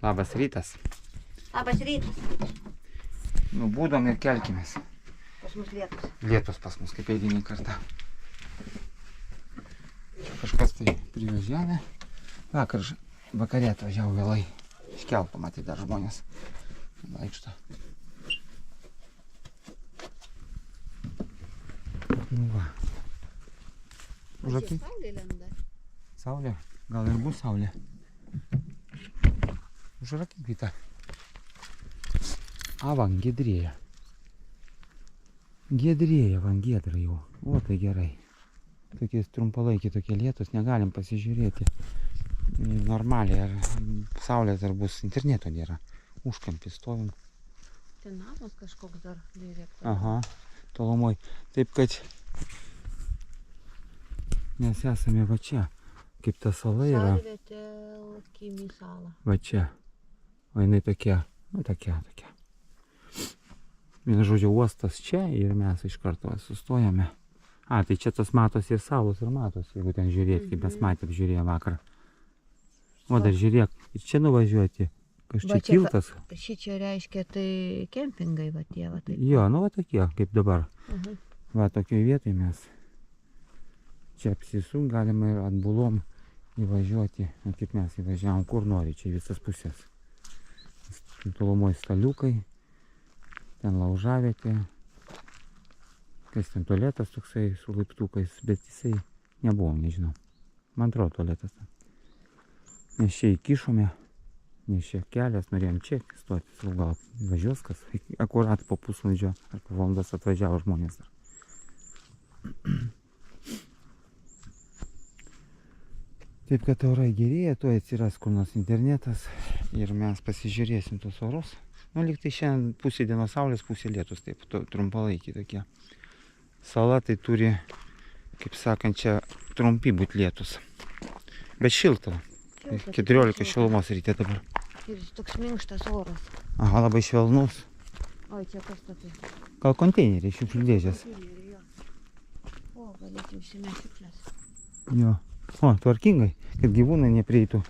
Labas rytas. Labas rytas. Nubūdom ir kelkimės. Pas mus lietus. Lietus pas mus kaip eilinį kartą. Kažkas tai privažiavę. Vakarė atvažiavo vėlai. Iškeltų, matai, dar žmonės vaikšto. Nu va. Užaky. Saulė lenda. Saulė? Gal ir bus saulė. Užrakyk į tą. Van, giedrėja. Giedrėja, van, giedra jau. O, tai gerai. Tokie trumpalaikiai, tokie lietus, negalim pasižiūrėti normaliai, ar saulės dar bus, interneto nėra. Užkampį stovim. Ten namas kažkoks dar direktorius. Aha, tolumoj. Taip, kad mes esame va čia, kaip ta sala yra. Sarvietė Kimi sala. Va čia. O jinai tokia, nu tokia. Vienu žodžiu, uostas čia ir mes iš karto sustojame. Tai čia tas matosi ir salos ir matosi, jeigu ten žiūrėti, kaip mes matėm, žiūrėjom vakar. O dar žiūrėk, ir čia nuvažiuoti, kažkaip tiltas. Šičia reiškia tai kempingai, va tie, va taip. Jo, nu va tokie, kaip dabar. Va tokioj vietoj mes. Čia apsisuk, galima ir atbulom įvažiuoti, kaip mes įvažiavom, kur nori, čia visas pusės. Tolumoj staliukai, ten laužavietė. Kas ten tualetas toksai su laiptukais, bet jisai nebuvo, nežinau. Man atrodo tualetas. Mes čia įkišome, nes čia kelias, norėjom čia stoti, gal važiuos kas, akurat po pusvalandžio ar po valandos atvažiavo žmonės dar. Taip, kad orai gerėja, tuoj atsiras kur nors internetas ir mes pasižiūrėsim tos orus. Nu, lyg tai šiandien pusė dienos saulės, pusė lietus, taip, trumpalaikiai tokie. Sala tai turi, kaip sakant, čia trumpi būt lietus. Bet šilta. 14 šilumos ryte dabar. Ir toks minkštas oras. Aha, labai švelnus. Oi, čia kas tokia? Gal konteineriai, šiukšlių dėžės. O, galėtų užsimesti šiukšles. Jo. O, tvarkingai, kad gyvūnai neprieitų.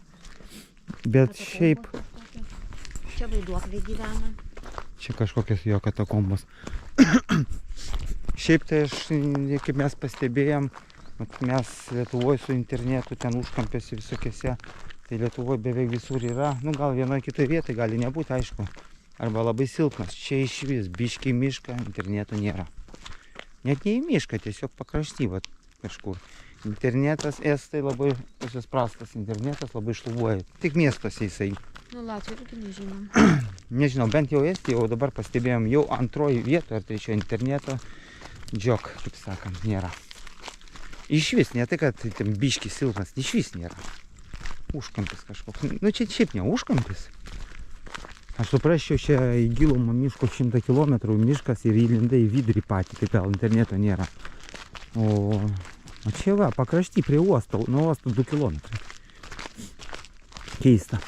Bet šiaip... Čia vaiduokliai gyvena. Čia kažkokios jo katakombos. Šiaip tai aš, kaip mes pastebėjom, mes Lietuvoje su internetu ten užkampiuose visokiose, tai Lietuvoje beveik visur yra, nu gal vienoje kitoje vietoje gali nebūti, aišku, arba labai silpnas. Čia iš vis, biškiai mišką, interneto nėra. Net ne į mišką, tiesiog pakrašty, va, kažkur. Internetas, estai labai, tas prastas internetas labai šlubuoja, tik miestuose jisai. Nu, Latvijos irgi nežinom. Nežinau, bent jau Estijoje, jau dabar pastebėjom, jau antroji vietoje ar trečioje interneto džiok, kaip sakant, nėra. Iš vis, ne tai, kad ten biškis silpnas, iš vis nėra. Užkampis kažkoks. Nu, čia šiaip ne užkampis. Aš suprasčiau, čia į gilumą miško 100 km miškas ir įlindai į vidurį patį, tai gal interneto nėra. O čia va, pakrašty prie uosto, nuo uosto 2 km. Keista.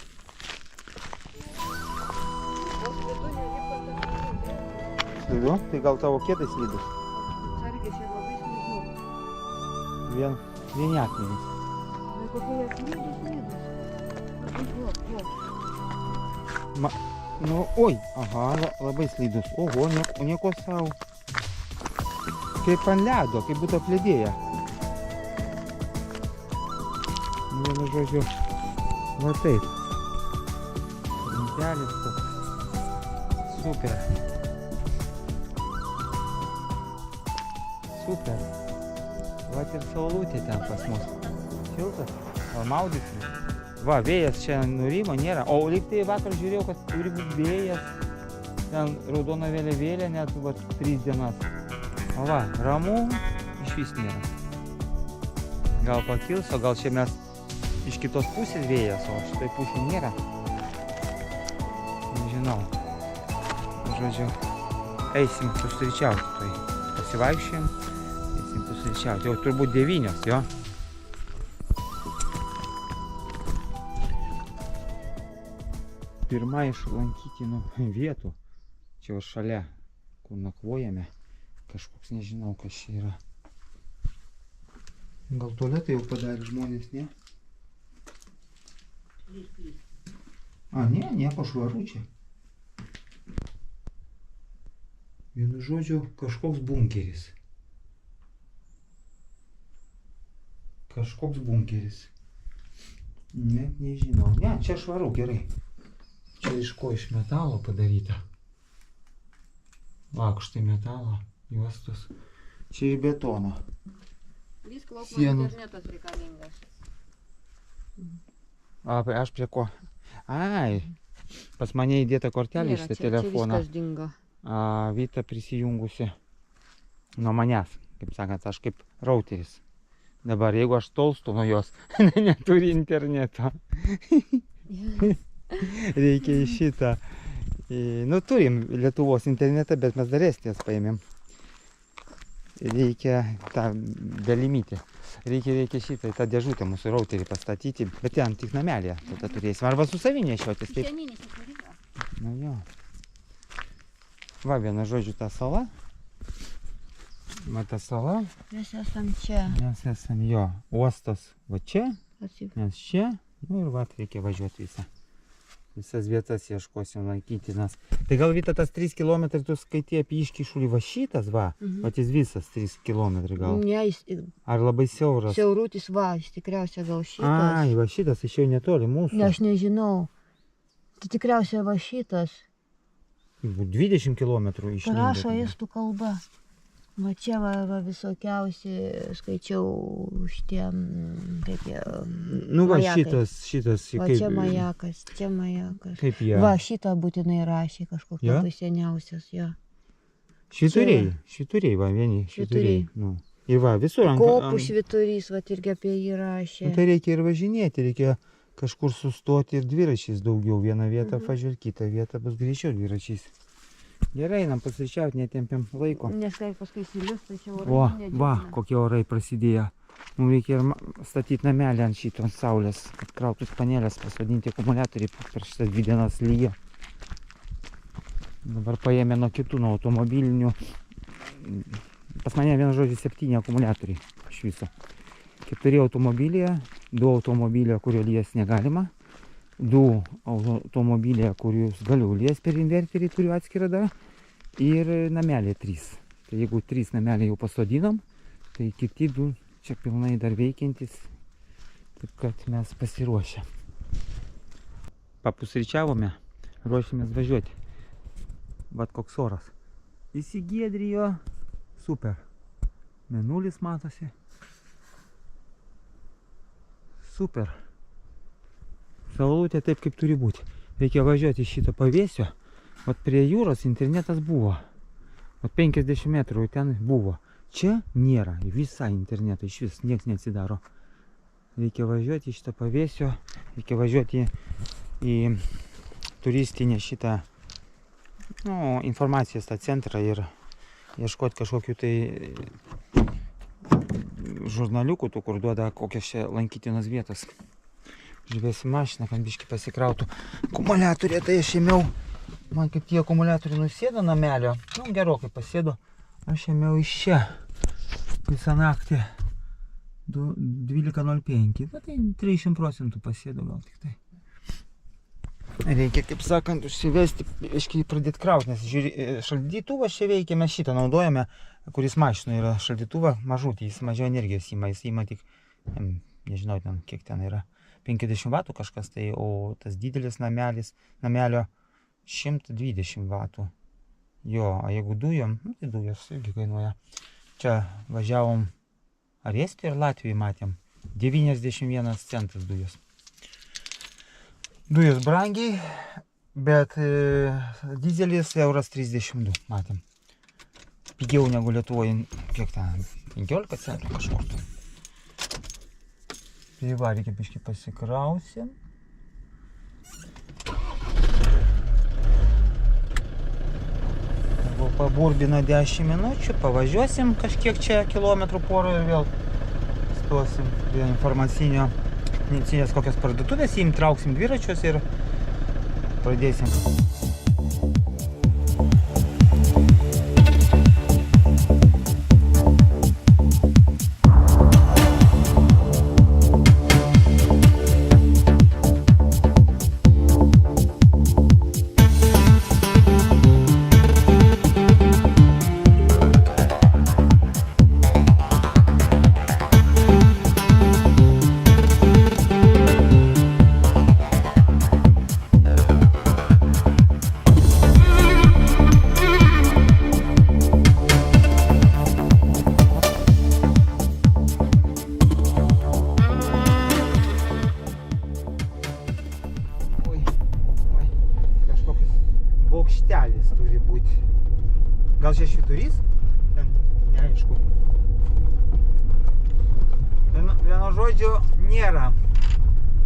Slidu? Tai gal tavo kietai slidus? Sargiai čia labai slidu. Vieni akmenys. Na, kokie jie slidus. Nu, oi, aha, labai slidus. Oho, nieko savo. Kaip ant ledo, kaip būtų apledėję. Vienu žodžiu, va taip. Lentelis toks. Super. Super. Vat ir saulutė ten pas mus. Šiltas. Gal maudysim. Va, vėjas čia nurimo, nėra. O lyg tai vakar žiūrėjau, kad turi būti vėjas. Ten raudona vėliavėlė, net va 3 dienas. O va, ramu iš vis nėra. Gal pakils, o gal čia mes iš kitos pusės vėjas, o šitai pusė nėra. Nežinau. Žodžiu, eisim pusryčiauti. Tai pasivaikščiojam. Jau turbūt 9, jo. Pirma iš lankytinų vietų. Čia jau šalia, kur nakvojame. Kažkoks nežinau, kas čia yra. Gal tualetai jau padarė žmonės, ne? A, ne, nieko švaru čia. Vienu žodžiu, kažkoks bunkeris. Kažkoks bunkeris. Net nežinau. Ne, čia švaru, gerai. Čia iš ko? Iš metalo padaryta. Lakštai metalo, juostos. Čia iš betono. Viskas lauk Sienų. internetas reikalingas. A, aš prie ko? Ai, pas mane įdėta kortelė iš telefono. Viskas dingo. Vita prisijungusi nuo manęs, kaip sakant, aš kaip routeris. Dabar jeigu aš tolstu nuo jos, neturi interneto. Reikia į šitą. Nu, turim Lietuvos internetą, bet mes dar Estijos paėmėm. Reikia tą galimybę. Reikia šitą, tą dėžutę mūsų routerį pastatyti, bet ten tik namelėje tada turėsim. Arba su savimi nešiotis. Taip. Šiandienis atvaryta. Nu jo. Va, viena žodžiu ta sala. Va ta sala. Mes esam čia. Mes esam jo. Uostas va čia. Atsip. Mes čia. Nu ir va, reikia važiuoti visą. Visas vietas ieškosim lankytinas. Tai gal Vita tas 3 km tu skaitai apie Iškyšulį va šitas va. Va jis visas 3 km gal. Ne, jis Ar labai siauras? siaurutis va, jis tikriausiai gal šitas. Ai, va šitas iš jau netoli mūsų. Ne, aš nežinau. Tai tikriausiai va šitas. 20 km iš Parašo estų kalba. Va čia va visokiausi, skaičiau šitie, kaip jie. Nu va majakai. šitas. Va kaip, čia majakas, čia majakas. Kaip jie? Va šitą būtinai rašė kažkoks Jo? labai seniausias, jo. Švyturiai, va vieni švyturiai. Nu. Ir va visur ant... Kopų švyturys, va irgi apie jį rašė. Nu, tai reikia ir važinėti, reikia kažkur sustoti ir dviračiais daugiau. Vieną vietą važiuoti, kitą vietą bus greičiau dviračiais. Gerai, einam pusryčiauti, netempiam laiko. Nes kaip paskui įsilius, tai čia orai O, nedžiugina. va, kokie orai prasidėjo. Mums reikia ir statyti namelį ant šito, ant saulės, kad krautus panelės, pasodinti akumuliatoriai per šitas 2 dienas lyja. Dabar paėmė nuo kitų, nuo automobilinių. Pas mane vienu žodžiu 7 akumuliatoriai iš viso. 4 automobilėje, 2 automobilėje, kurio lies negalima. 2 automobilėje, kuriuos galiu lies per inverterį, turiu atskirą dar. Ir namelė 3. Tai jeigu 3 namelė jau pasodinom, tai kiti 2 čia pilnai dar veikiantis. Taip kad mes pasiruošę. Papusryčiavome, ruošėmės važiuoti. Vat koks oras. Įsigiedrijo. Super. Mėnulis matosi. Super. Saulutė taip, kaip turi būti. Reikia važiuoti iš šito pavėsio. Vat prie jūros internetas buvo. Vat 50 metrų ten buvo. Čia nėra visai interneto, iš vis nieks neatsidaro. Reikia važiuoti iš šito pavėsio. Reikia važiuoti į turistinę šitą informacijos tą centrą ir ieškoti kažkokių tai žurnaliukų, kur duoda kokias čia lankytinas vietas. Žiūrėsi mašiną, kad biškį pasikrautų akumuliatorė, tai aš ėmiau, man kaip tie akumuliatoriai nusėdo namelio, nu gerokai pasėdo, aš ėmiau iš čia visą naktį 12.05, na tai 30% pasėdo gal tik tai. Reikia, kaip sakant, užsivesti, biškį pradėti krauti, nes šaldytuvas čia veikia, mes šitą naudojame, kuris mašinų yra šaldytuvą mažutį, jis mažiau energijos ima, jis ima tik, nežinau ten, kiek ten yra. 50 vatų kažkas tai, o tas didelis namelio 120 vatų. Jo, o jeigu dujom, nu, tai dujos irgi kainuoja. Čia važiavom ar Estijoje, ar Latvijoje matėm. 91 centas dujos. Dujos brangiai, bet dizelis euras 32 matėm. Pigiau negu Lietuvoje, kiek ten, 15 centų kažkur. Tai va, reikia biškį pasikrausim. Paburbina 10 minučių, pavažiuosim kažkiek čia kilometrų porą ir vėl stosim prie informacinės kokios parduotuvės, jį trauksim dviračius ir pradėsim. aikštelis turi būti. Gal čia švyturys? Ten neaišku. Vieno žodžio nėra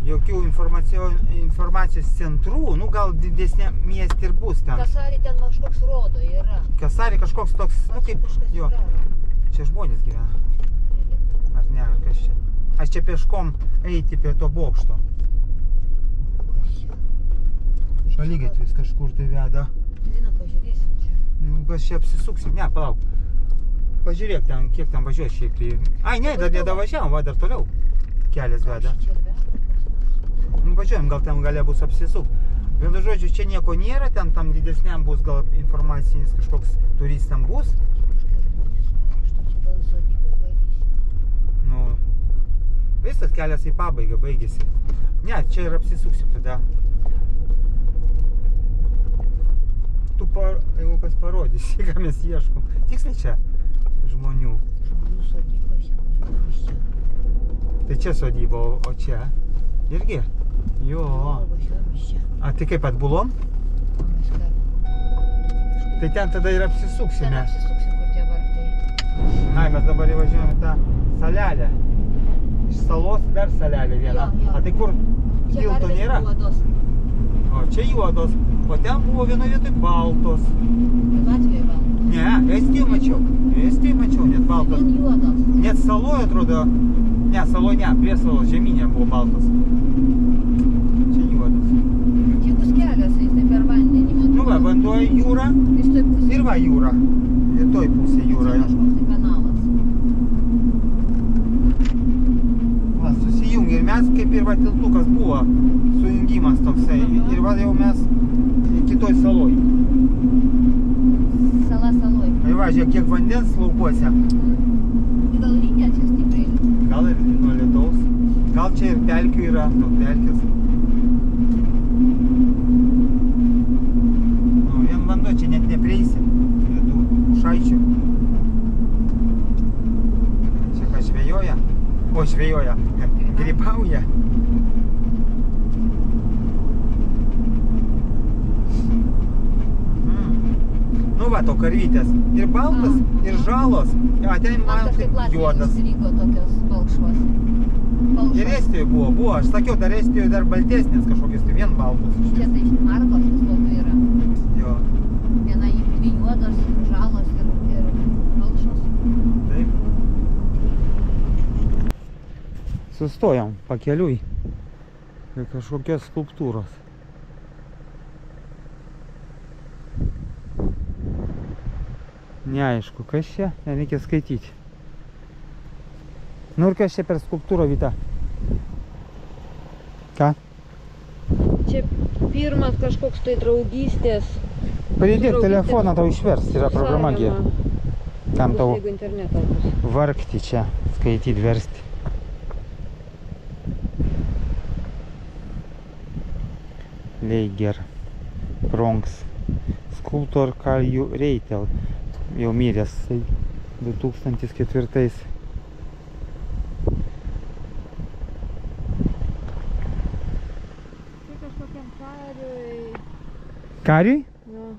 jokių informacijos centrų, nu gal didesnė miestė ir bus ten. Kasarį ten kažkoks rodo yra. Kasarį kažkoks toks, nu kaip, jo, čia žmonės gyvena. Ar ne, ar kas čia? Aš čia pieškom eiti prie to bokšto. Šaligatvis kažkur tai veda. Eina, pažiūrėsim čia. Nu, kas čia apsisuksim? Ne, palauk. Pažiūrėk ten, kiek ten važiuos šiaip tai. Ai, ne, dar nedavažiavom, va dar toliau. Kelias veda. Čia ir veda kas nors. Nu, važiuojam, gal ten galia bus apsisuk. Vienu žodžiu, čia nieko nėra, ten tam didesniam bus gal informacinis kažkoks turistam bus. Kažkokie žmonės vaikšto, čia gal į sodybą varysim. Nu, visas kelias į pabaigą baigėsi. Ne, čia ir apsisuksim tada. Tu, jeigu kas parodysi, ką mes ieškom. Tiksliai čia žmonių. Žmonių sodyba, čia važiuojam iš čia. Tai čia sodyba, o čia irgi? Jo. Važiuojam iš čia. A tai kaip atbulom? O mes ką? Tai ten tada ir Ten apsisuksime. apsisuksim, kur tie vartai. Ai, mes dabar įvažiuojame tą salelę. Iš salos dar salelė viena. Jo, jo. A tai kur Čia tilto karvės nėra? juodos. O čia juodos. O ten buvo vienoje vietoj baltos. Latvijoj baltos. Ne, Estijoj mačiau. Estijoj mačiau, net baltos. Vien juodos. Net saloje atrodo. Ne, saloje ne, prie salos žemynė buvo baltos. Čia juodos. Čia bus kelias, jis tai per vandenį. Nu va, vanduo jūra Jis toj pusėj. ir va jūra. Ir toj pusė jūra. Čia kažkoks tai kanalas. Va, susijungia. Ir mes kaip ir va tiltukas buvo. Sujungimas toksai. Ir va jau mes kitoj saloj. Sala saloj. Ir va, žiūrėk, kiek vandens laukuose. Tai gal lygia čia stipriai. Gal ir nuo lietaus. Gal čia ir pelkių yra, nu, pelkės. Nu, vien vanduo čia net neprieisi. Prie tų šaičių. Čia ką žvejoja? O, žvejoja. Grybauja. Nu va, to karvytės. Ir baltas, ir žalos. O ten Man man kažkaip Latvijoj juodas. įstrigo tokios balkšvos. Ir Estijoje buvo. Aš sakiau, dar Estijoje dar baltesnės kažkokios, tai vien baltos. Čia tai markos visokių yra. Jo, Viena dvi juodos, žalos ir balkšvos. taip. Sustojom pakeliui. Ir kažkokios skulptūros. Neaišku, kas čia, nereikia skaityti. Nu ir kas čia per skulptūrą, Vita? Ką? Čia pirmas kažkoks tai draugystės. Pridėk telefoną, tau išvers, yra programa gi. Kam tau Jeigu internetas bus. vargti čia, skaityti, versti. Leiger, Bronx, skulptor Karl Reitel, jau miręs 2004. Tai kažkokiam kariui. Kariui?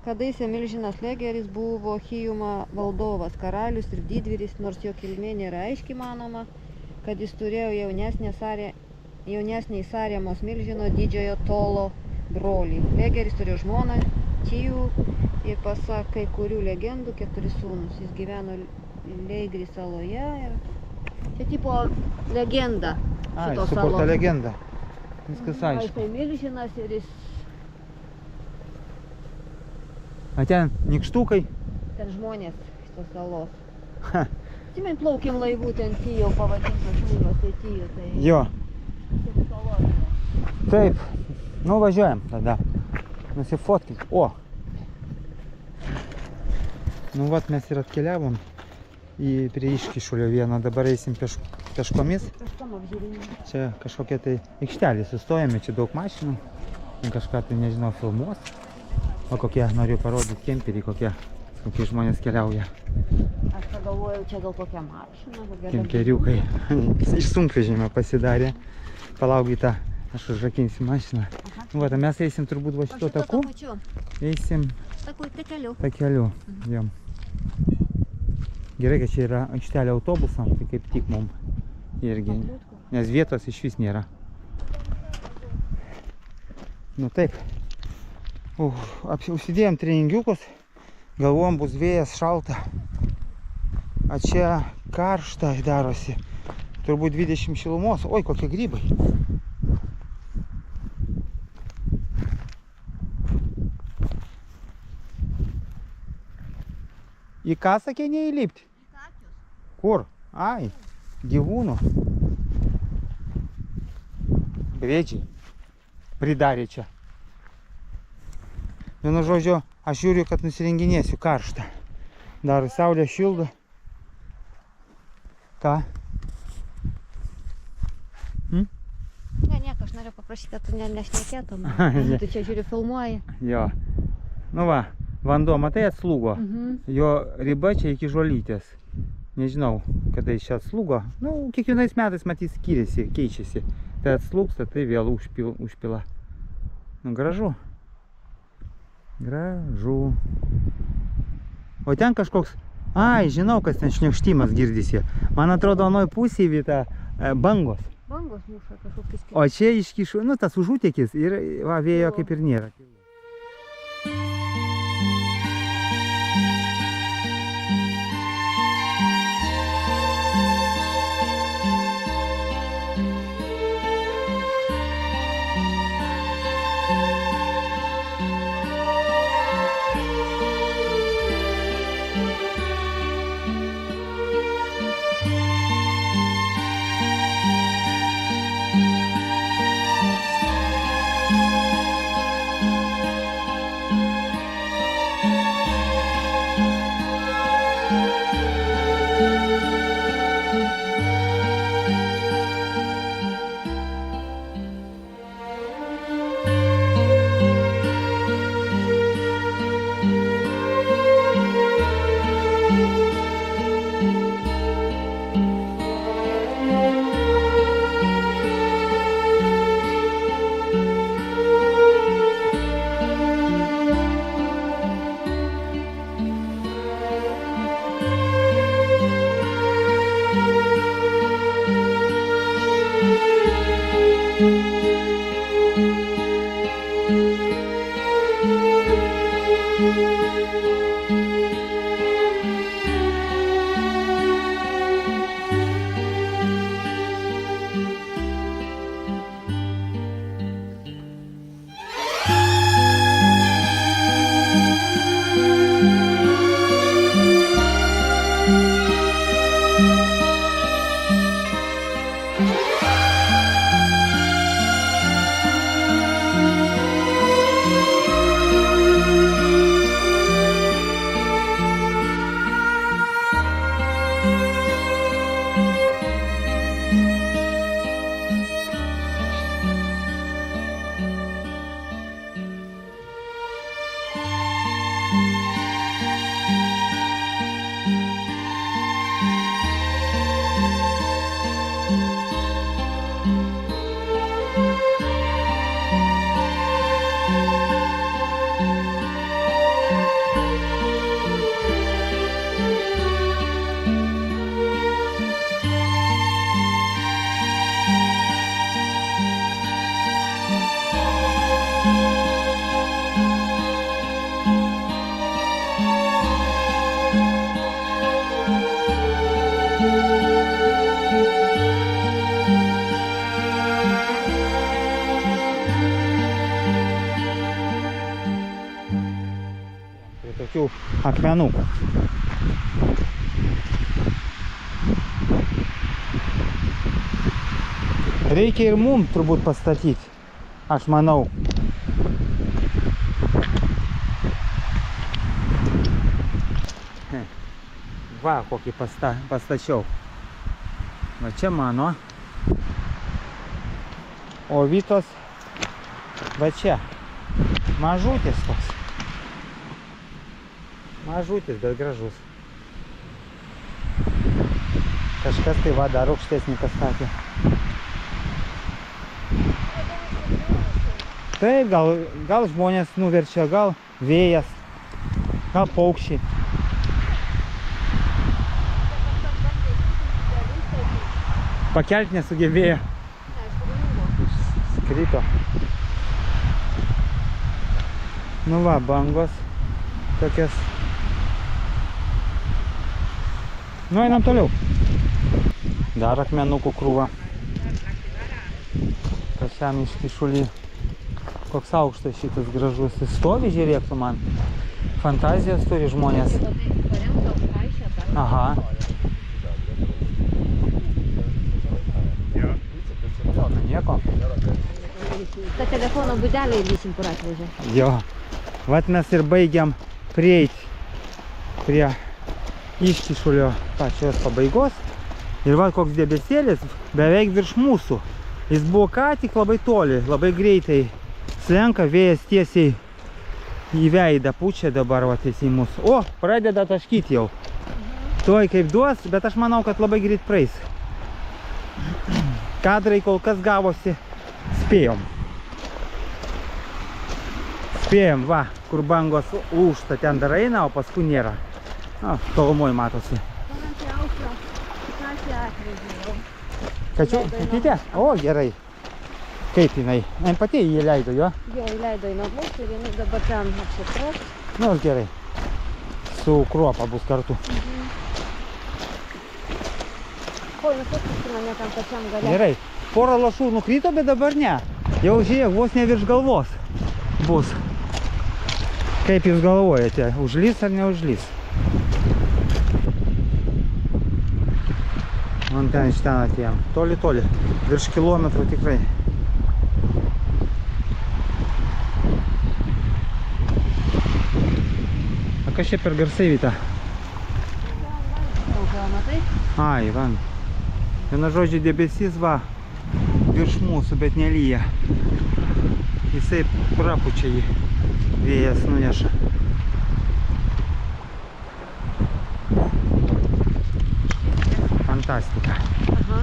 Kadaise milžinas Legeris buvo Hijumo valdovas, karalius ir didvyris, nors jo kilmė nėra aiškiai manoma, kad jis turėjo jaunesnį Saremos milžino didžiojo Tolo brolį. Legeris turėjo žmoną Tijų ir pasak kai kurių legendų 4 sūnus. Jis gyveno Leigri saloje ir čia tipo legenda Ai, šitos sukurta salos. legenda. Viskas aišku. Jisai milžinas ir jis A ten nykštukai? ten žmonės šitos salos. Ha. Atsimeni, plaukėm laivų ten Tijau pavadintas laivas, tai Tijų, tai Jo, čia salose. taip. Nu važiuojam tada. Nusifotkink. O! Nu vat mes ir atkeliavom prie Iškyšulio vieno. Dabar eisim peškomis. Kažkam apžiūrinė. Čia kažkokia tai aikštelė. Sustojame, čia daug mašinų. Kažką tai nežinau filmuos. O kokie, noriu parodyti kemperį, kokie žmonės keliauja. Aš pagalvojau, čia gal kokia mašina. Kemperiukai. Iš sunkvežimio pasidarė. Palauk, Vita, Aš užrakinsiu mašiną. Nu, va, tai mes eisim turbūt va šito taku. Eisim Такой такелю. takeliu. Jom. Gerai, kad čia yra aikštelė autobusam, tai kaip tik mum irgi. Nes vietos iš vis nėra. Nu taip. Užsidėjom treningiukus. Galvom bus vėjas, šalta. A čia karšta darosi. Turbūt 20 šilumos. Oi, kokie grybai. Į ką sakė neįlipti? Kur? Ai, gyvūnų. Briedžiai. Pridarė čia. Vienu žodžiu, aš žiūriu, kad nusirenginėsiu karštą. Dar saulė šildo. Ką? Ne, nieko, aš noriu paprašyti, kad tu nešnekėtum. Tu čia žiūri, filmuoji. Jo. Nu va, vanduo, matai, atslūgo. Jo riba čia iki žolytės. Nežinau, kada jis čia atslūgo. Nu, kiekvienais metais matys skiriasi, keičiasi. Tai atslūgsta, tai vėl užpila. Nu, gražu. Gražu. O ten kažkoks... Ai, žinau, kas ten šniokštimas girdisi. Man atrodo, anoj pusėje vieta bangos. Bangos muša kažkokiais kitais. O čia iškišu, nu, tas užutekis ir va, vėjo kaip ir nėra. Tokių akmenukų. Reikia ir mum turbūt pastatyti, aš manau. Va, kokį pastačiau. Va čia mano. O Vytos va čia. Mažutis toks. Mažutis, bet gražus. Kažkas tai va dar aukštesnį pastatė. Taip, gal žmonės nuverčia, gal vėjas, gal paukščiai. Pakelt nesugebėjo. Skrito. Nu va, bangos tokias. Nu, einam toliau. Dar akmenukų krūva. Pačiam iškišulį. Koks aukštas šitas gražus. Jis stovi, žiūrėk tu man. Fantazijos turi žmonės. Aha. Nieko. Ta telefono būdelė įlysim, kur atvežė. Jo. Vat mes ir baigiam prieiti prie iškišulio pačios pabaigos. Ir va koks debesėlis beveik virš mūsų. Jis buvo ką tik labai toli, labai greitai slenka, vėjas tiesiai į veidą pučia dabar va tiesiai mūsų. O, pradeda taškyti jau. Tuoj kaip duos, bet aš manau, kad labai greit praeis. Kadrai kol kas gavosi, spėjom. Spėjom, va, kur bangos lūžta, ten dar eina, o paskui nėra. Na, tolumoj matosi. Katytė? O, gerai. Kaip jinai? Jis pati jį leido, jo? Jo, įleido į namus ir jinai dabar ten apsitros. Nu, gerai. Su kruopa bus kartu. Oi, nusakyti mane tam pačiam gale. Gerai. Porą lašų nukrito, bet dabar ne. Jau žiūrėk, vos ne virš galvos bus. Kaip jūs galvojate, užlys ar neužlys? Man ten iš ten atėjom. Toli, toli. Virš kilometrų tikrai. A kas čia per garsai, Vita? O, gal matai? Ai, van. Viena žodžiu debesys va virš mūsų, bet nelyja. Jisai prapučia jį. Vėjas nuneša. Fantastika. Aha.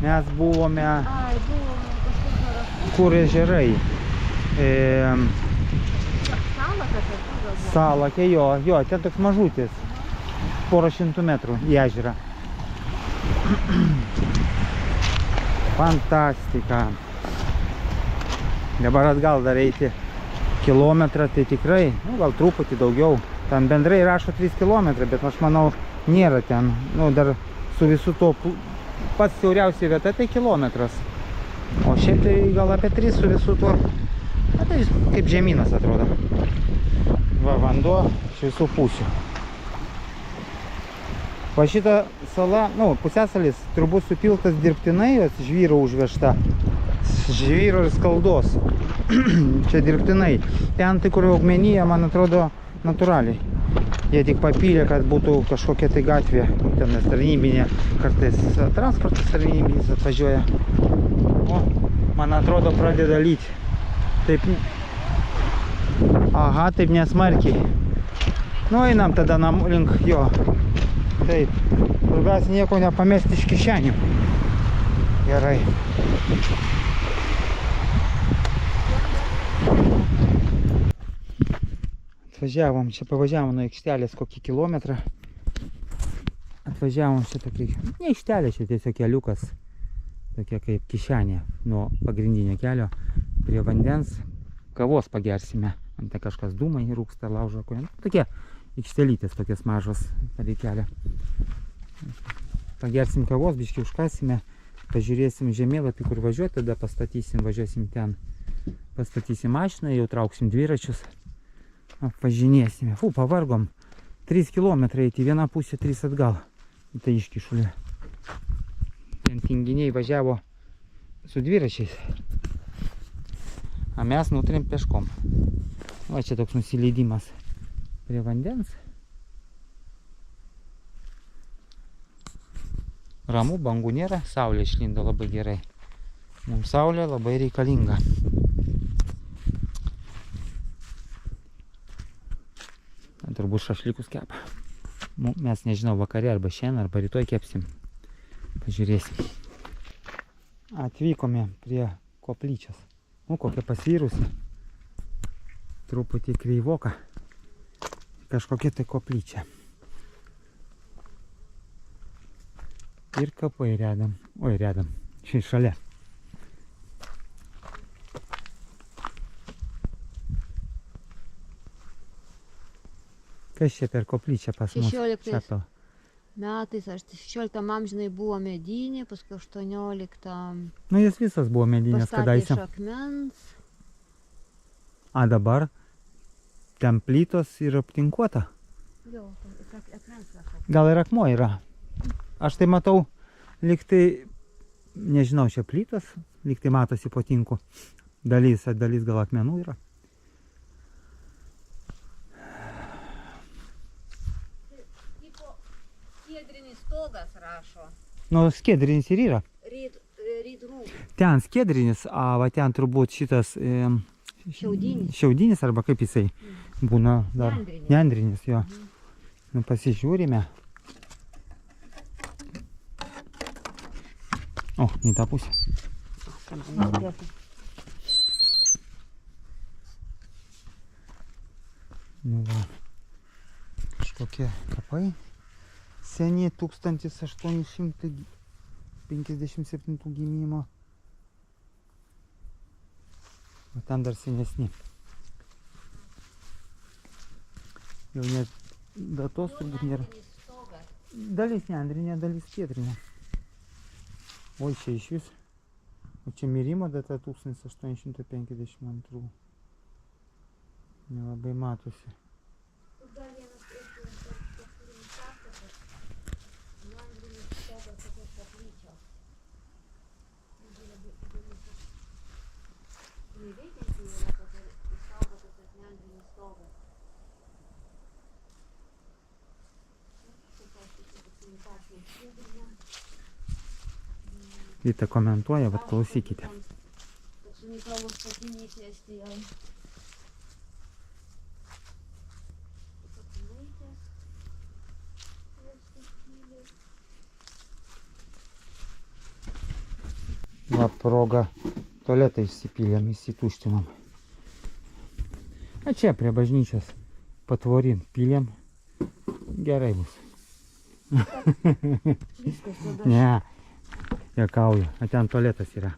Mes buvome Ai, buvome kažkur Zarasų. kur ežerai. Salakas ar kur gal buvo? Salakė, jo, ten toks mažutis. Porą šimtų metrų į ežerą. Fantastika. Dabar atgal dar eiti kilometrą, tai tikrai, nu, gal truputį daugiau. Ten bendrai rašo 3 kilometrai, bet aš manau, nėra ten. Nu, dar su visu to pats siauriausia vieta tai kilometras. O šiaip tai gal apie 3 su visu tuo. Na, tai kaip žemynas atrodo. Va, vanduo iš visų pusių. Va šita sala, nu, pusiasalis turbūt supiltas dirbtinai, jos žvyro užvežta. Žvyro ir skaldos. Čia dirbtinai. Ten tai kur augmenija, man atrodo, natūraliai. Jie tik papylė, kad būtų kažkokia tai gatvė. Ten tarnybinė, kartais transportas tarnybinis atvažiuoja. O, man atrodo, pradeda lyti. Taip. Aha, taip nesmarkiai. Nu, einam tada link jo. Taip. Svarbiausia nieko nepamesti iš kišenių. Gerai. Atvažiavom, čia pavažiavom nuo aikštelės kokį kilometrą. Atvažiavom čia tokį, ne aikštelė, čia tiesiog keliukas. Tokia kaip kišenė nuo pagrindinio kelio prie vandens. Kavos pagersime. Ant tai kažkas dūmai rūksta, laužo koją. Tokie aikštelytės tokias mažos palei kelią. Pagersim kavos, biškį užkasime. Pažiūrėsim žemėlapį, kur važiuoti, tada pastatysim, važiuosim ten. Pastatysim mašiną, jau trauksim dviračius. Apvažinėsime. Fū, pavargom. 3 kilometrai į vieną pusę, 3 atgal. Į tai iškišulį. Ten tinginiai važiavo su dviračiais. A mes nutarėm peškom. Va čia toks nusileidimas prie vandens. Ramu, bangų nėra, saulė išlindo labai gerai. Mums saulė labai reikalinga. Turbūt šašlykus kepa. Mes nežinau, vakare arba šiandien arba rytoj kepsim. Pažiūrėsim. Atvykome prie koplyčios. Nu, kokia pasvyrusi. Truputį kreivoka. Kažkokia tai koplyčia. Ir kapai redam. Oi, redam. Šalia. Kas čia per koplyčią pas mus? 16 Čia metais, aš 16 amžinai buvo medinė, paskui 18 nu, jis visas buvo medinės pastatė iš kadaise. akmens. A dabar ten plytos ir aptinkuota. Jo, akmens kažkoks. Gal ir akmuo yra. Aš tai matau, lyg tai, nežinau, čia plytos, lyg tai matosi po tinku. Dalis gal akmenų yra. Tipo skiedrinis stogas rašo. Nu, skiedrinis ir yra. Rydrų. Ten skiedrinis, a va ten turbūt šitas Šiaudinis. šiaudinis arba kaip jisai būna dar. Nendrinis. Nendrinis, jo. Nu, pasižiūrime. O, į tą pusę. Nu, va. Kažkokie kapai. Seniai 1857 gimimo. O ten dar senesni. Jau net datos turbūt nėra. Dalis nendrinė, dalis skiedrinė. Oi, čia iš vis. O čia mirimo data 1852. Nelabai matosi. Vita komentuoja, bet klausykite. Unikalus statinys Estijoje. Va, proga tualetą išsipylėm, įsituštinom. A čia prie bažnyčios patvorin pylėm. Gerai bus. Viskas tada. Ne, juokauju. A ten tualetas yra.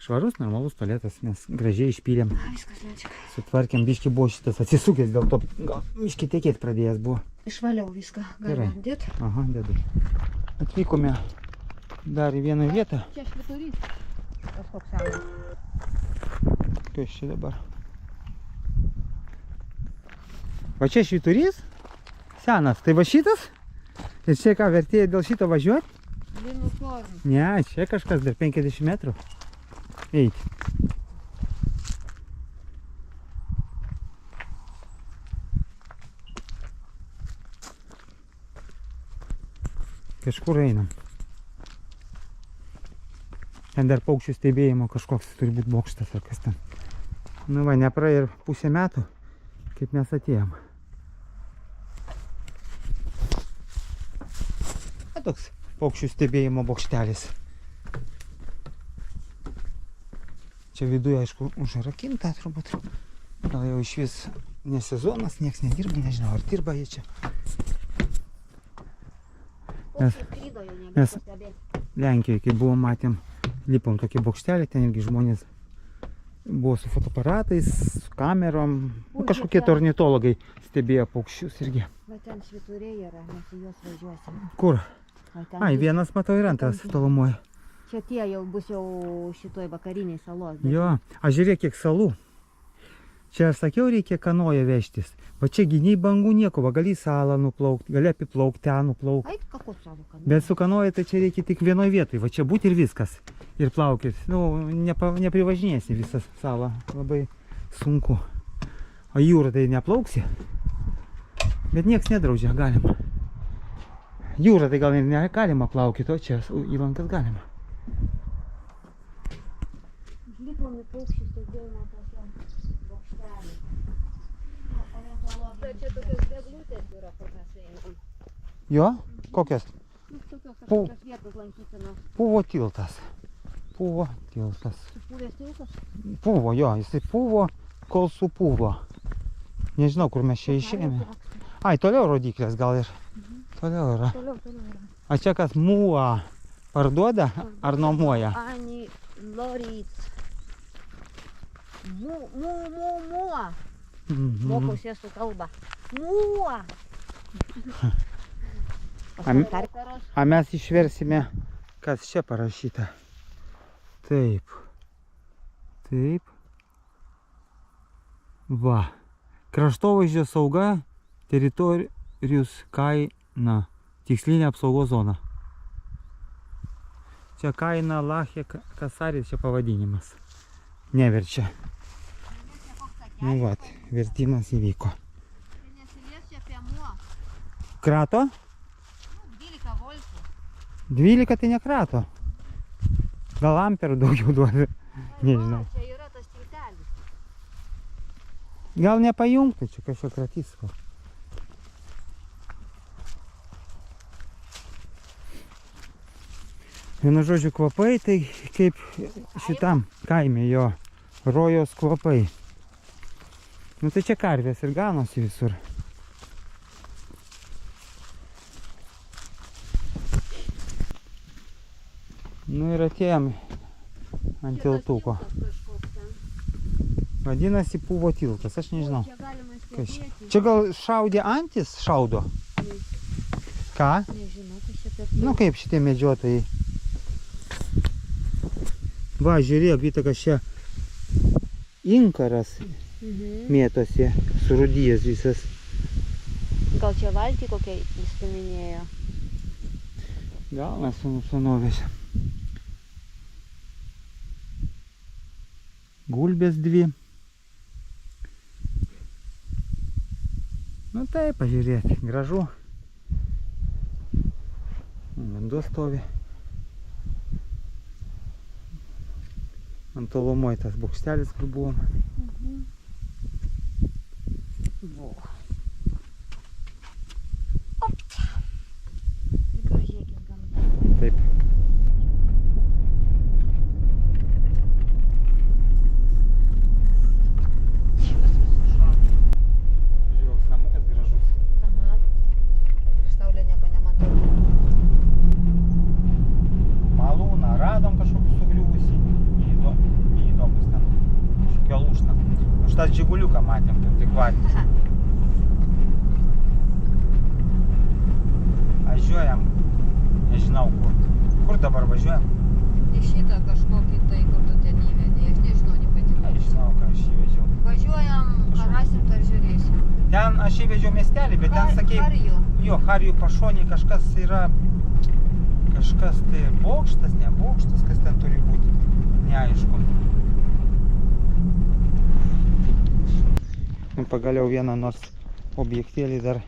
Švarus, normalus tualetas, mes gražiai išpylėm. Viskas, Lenčika. Sutvarkėm, biški buvo šitas atsisukęs, dėl to gal biški tekėt pradėjęs buvo. Išvaliau viską. Gerai. Galima dėt. Aha, dedu. Atvykome dar į vieną vietą. Čia švyturys. Kažkoks senas. Kas čia dabar? Va čia švyturys? Senas. Tai va šitas? Ir čia ką vertėjo dėl šito važiuoti? Linų formų. Ne, čia kažkas dar 50 metrų. Eiti. Kažkur einam. Ten dar paukščių stebėjimo kažkoks turi būti bokštas ar kas ten. Nu va, nepraėjo ir pusę metų, kaip mes atėjom. A toks paukščių stebėjimo bokštelis. Čia viduje, aišku, užrakinta turbūt. Gal jau iš vis ne sezonas, nieks nedirba, nežinau, ar dirba jie čia. Paukščiai krydo jau mes- nebepastebėti. Lenkijoje, kai buvom, matėm, lipom tokį bokštelį, ten irgi žmonės buvo su fotoaparatais, su kamerom. Nu, kažkokie Užlikę. tai ornitologai stebėjo paukščius irgi. Va ten švyturiai yra, mes į juos važiuosim. Kur? Va ten Ai, bus- vienas matau ir antras ten- tolumoje. Čia tie jau bus jau šitoj vakariniai salos. bet- Jo, aš žiūrėk, kiek salų. Čia aš sakiau, reikia kanoją vežtis. Va čia giniai bangų nieko, va gali į salą nuplaukti, gali apiplaukti, ten nuplaukti. Ai, kako savo kanalas. Bet su kanoja tai čia reikia tik vienoje vietoje, va čia būti ir viskas. Ir plaukit. Nu, neprivažinėsi visą salą, labai sunku. O jūrą tai neplauksi. Bet nieks nedraudžia, galima. Jūrą tai gal ir negalima plaukti, o čia įlankas galima. Lipom į paukščių stebėjimo tokią bokštelį. Tai čia tokios deglutės yra, kur mes einam. Jo? Kokias? Nu, tokios kažkokios vietos lankytinos. Puvo tiltas. Puvo tiltas. Supūvės tiltas? Puvo, jo, jisai puvo, kol supuvo. Nežinau, kur mes čia išėjome. Ai, toliau rodiklės gal ir. Toliau yra. Toliau yra. A čia kas muą parduoda ar nuomoja? Ani Loryts. Muo. Mokausi estų kalbą. Muo. A mes išversime, kas čia parašyta. Taip. Taip. Va. Kraštovaizdžio sauga, teritorijos kaina. Tikslinė apsaugos zona. Čia kaina Lahė Kasaris, čia pavadinimas. Neverčia. Nu vat, vertimas įvyko. Nesilies čia apie muo. Krato? 12 voltų. 12 tai nekrato. Gal amperų daugiau duoda. Nežinau. Čia yra tas tiltelis. Gal nepajungtų, čia kažką kratys. Vienu žodžiu kvapai, tai kaip šitam kaime jo rojos kvapai. Nu tai čia karvės ir ganosi visur. Nu ir atėjom ant tiltuko. Vadinasi Puvo tiltas, aš nežinau. Čia galima Kas čia? stebėti. Čia gal šaudė antis šaudo? Ką? Nežinau, kas čia per Nu kaip šitie medžiotojai. Va, žiūrėk, vytakas čia inkaras mėtosi, surudijęs visas. Gal čia valtį kokią įstuminėjo? Gal mes senovės. Gulbės 2. Nu tai, pažiūrėti, gražu. Vanduo stovi. Ant tolumoj tas bokštelis, kur buvom. Gražiekis gamta. Taip. Žiūrėk, namukas gražus. Aha. Prieš saulę nieko nematau. Malūną radom kažkokį sugriuvusį. Neįdomus ten. Kažkokia lūšna. Už tas džiguliuką matėm, kaip tik varį. Važiuojam. Nežinau kur. Kur dabar važiuojam? Į šitą kažkokį tai, kur tu ten įvedė. Aš nežinau, nepatiko. Nežinau, ką aš įvedžiau. Važiuojam, ką rasim, ar žiūrėsim. Ten aš įvedžiau miestelį, bet ten sakei... Harijų. Jo, Harijų pašonėj kažkas yra... Kažkas tai bokštas, ne bokštas, kas ten turi būti. Neaišku. Nu, pagaliau vieną nors objektėlį dar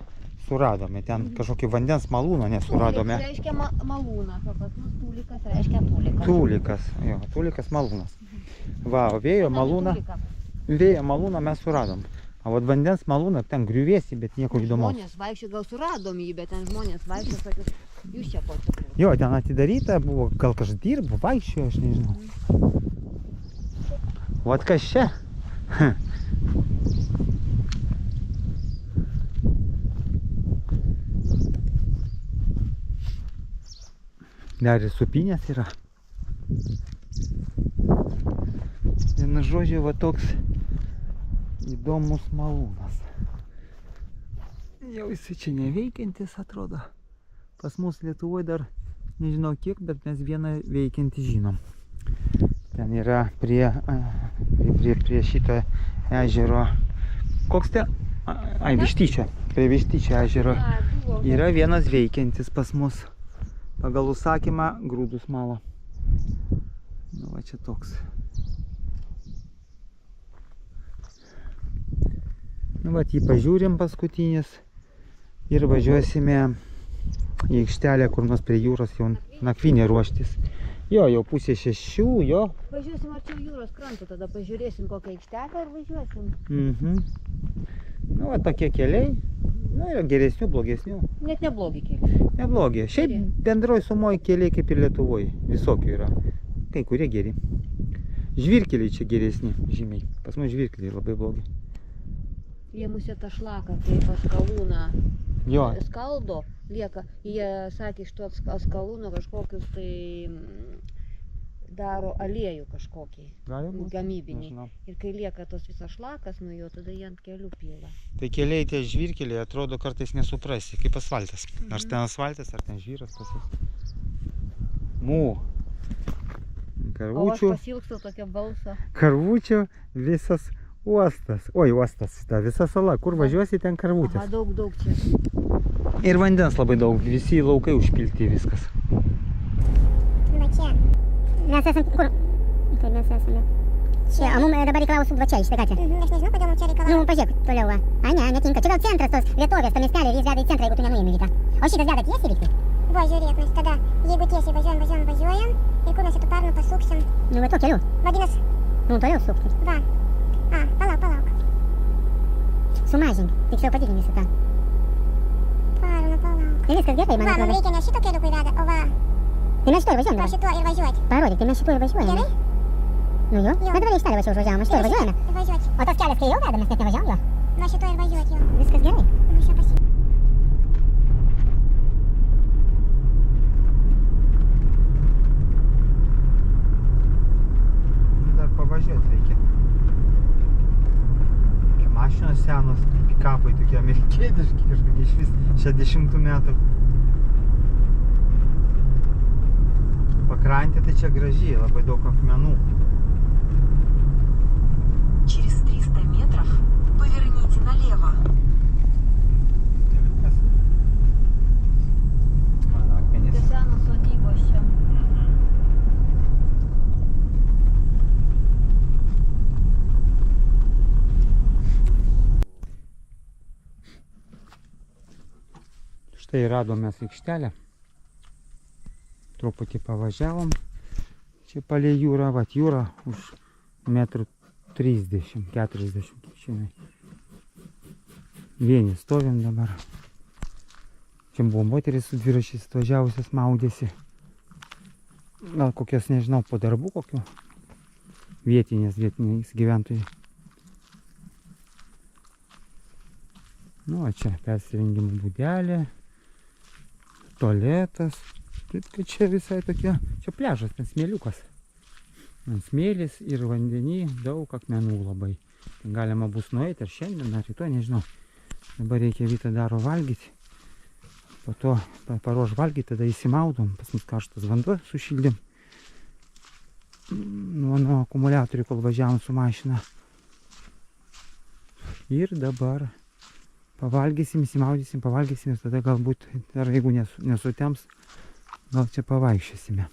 suradome. Ten kažkokį vandens malūną nesuradome. Tūlikas reiškia malūną. Pas mus tūlikas reiškia tūlikas. Tūlikas, jo, tūlikas malūnas. Va, o vėjo malūną mes suradom. O vat vandens malūną ten griuvėsi, bet nieko įdomaus. Žmonės vaikščio, gal suradom jį, bet ten žmonės vaikščio, sakius, jūs čia ko čia buvo. Jo, ten atidaryta buvo, gal kažkas dirbo, vaikščiojo, aš nežinau. Vat kas čia? Dar ir supinės yra. Vienu žodžiu, va toks įdomus malūnas. Jau jisai čia neveikiantis atrodo. Pas mus Lietuvoje dar nežinau kiek, bet mes vieną veikiantį žinom. Ten yra prie šito ežero. Koks ten? Ai, Vištyčio. Prie Vištyčio ežero yra vienas veikiantis pas mus. Pagal užsakymą grūdus mala. Nu, va čia toks. Nu, va, jį pažiūrim paskutinis ir važiuosime į aikštelę, kur nors prie jūros jau nakvynė ruoštis. Jo, jau 5:30, jo. Važiuosim arčiau jūros kranto, tada pažiūrėsim kokią aikštelę ir važiuosim. Nu, va, tokie keliai Nu, yra geresnių, blogesnių. Net neblogi keliai. Neblogi. Šiaip Geri. bendroj sumoje keliai kaip ir Lietuvoje. Visokių yra. Kai kurie geri. Žvyrkeliai čia geresni, žymiai. Pas mus žvyrkeliai labai blogi. Jie musė tą šlaką, kai pas skalūną Jo, skaldo, lieka. Jie sakė, iš to skalūno kažkokius tai daro aliejų kažkokį, gali būt. gamybinį. Nežinau. Ir kai lieka tos visas šlakas nuo jo, tada jie ant kelių pila. Tai keliai tie žvyrkeliai atrodo kartais nesuprasi, kaip asfaltas. Ar ten asfaltas, ar ten žvyras pas jas. Mū. O aš Karvučių, pasilgstu tokio balso. karvučių visas uostas. Oi, uostas, ta visa sala. Kur važiuosi, ten Aha, karvutės. daug čia. Ir vandens labai daug, visi laukai užpilti viskas. Va čia. Mes esam kur? Tai mes esame. Čia, o mums dabar reikalauja va čia, iš gatvė. Aš nežinau, kodėl mums čia reikalauja. Nu, pažiūrėk, toliau va. A, ne, netinka. Čia gal centras tos vietovės, ta miestelė, ir jis veda į centrą, jeigu tu nenuimi rytą. O šitas veda tiesiai lygtai? Va, žiūrėk, mes tada, jeigu tiesiai važiuojam, ir kur mes į tų parnų pasuksim. Nu, va to keliu. Vadinas. Nu, toliau sukti. Va. A, palauk. Sumažink, tiksliau padidink visą tą. Tai viskas gerai, man atrodo. Va, mums reikia ne šito keliu, kai veda, o va. Tai mes šito ir važiuojam dabar. Va, šito ir važiuoti. Parodyk, tai mes šito ir važiuojam. Gerai? Nu jo, bet dabar iš tave čia užvažiavam, aš šito ir važiuojame. Važiuoti. O tas kelias, kai jau veda, mes net nevažiavam jo. Va, šito ir važiuoti jo. Viskas gerai. Nu, šio pasiimti. Dar pavažiuoti reikia. Mašinos senos, pikapai tokie amerikietiški kažkokie iš vis 60 metų. Pakrantė tai čia gražiai, labai daug akmenų. Через 300 метров поверните налево. Mano akmenys. Tai senos sodybos čia. Štai radom mes aikštelę. Truputį pavažiavom. Čia palei jūrą, vat jūra už 1,30 m, 40 m. Vieni stovim dabar. Čia buvo moteris su dviračiais atvažiavusios, maudėsi. Gal kokios, nežinau, po darbų kokių. Vietiniais gyventojai. Nu, o čia persirengimo būdelė. Tualetas. Taip, kad čia visai tokia, čia pliažas, ten smėliukas. Ant smėlis ir vandenį daug akmenų labai. Ten galima bus nueiti ar šiandien, ar rytoj, nežinau. Dabar reikia Vytą daro valgyti. Po to paruoš valgyti, tada įsimaudom. Pas mus karštas vanduo sušildėm. Nuo akumuliatorių, kol važiavom su mašina. Ir dabar pavalgysim, įsimaudysim, pavalgysim ir tada galbūt, dar jeigu nesutems, gal čia pavaikščiosime.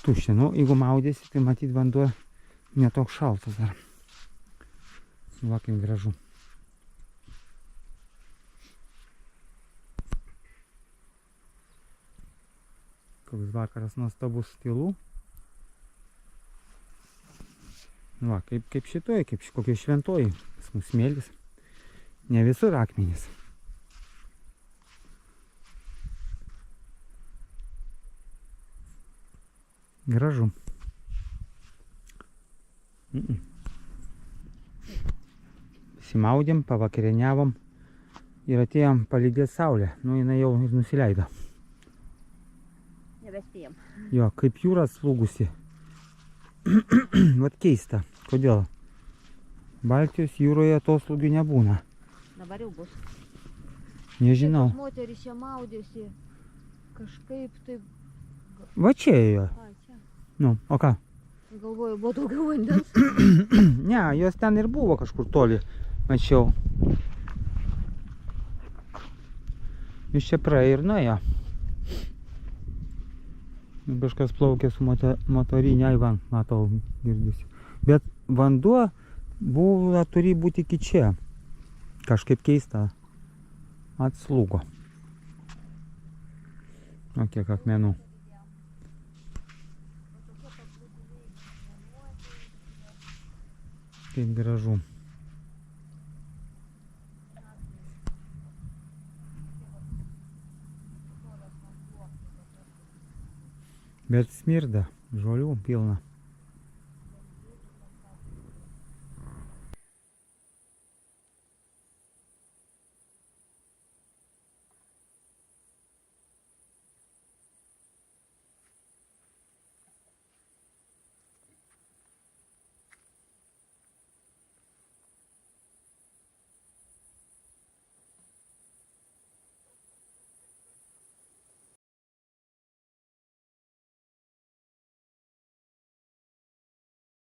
Tuščia, nu, jeigu maudėsi, tai matyt vanduo netoks šaltas dar. Va, kaip gražu. Koks vakaras nuostabus, tylu. Va, kaip šitoj, kaip kokia šventoji. Pas mus smėlis. Ne visur akmenys. Gražu. Pasimaudėm, pavakarieniavom ir atėjom palydėti saulę. Nu, jinai jau ir nusileido. Nebespėjom. Jo, kaip jūra slūgusi. Vat keista. Kodėl? Baltijos jūroje atoslūgių nebūna. Dabar jau bus. Nežinau. Šitos moterys čia maudėsi kažkaip taip. Va čia jo. A, čia. Nu, o ką? Galvoju, buvo daugiau vandens. Ne, jos ten ir buvo kažkur toli. Mačiau. Jūs čia praėjo ir nuėjo. Kažkas plaukė su motorinė, va, matau, girdisi. Bet vanduo buvo, turi būti iki čia. Kažkaip keista. Atslūgo. O kiek akmenų. Kaip gražu. Bet smirda, žolių pilna.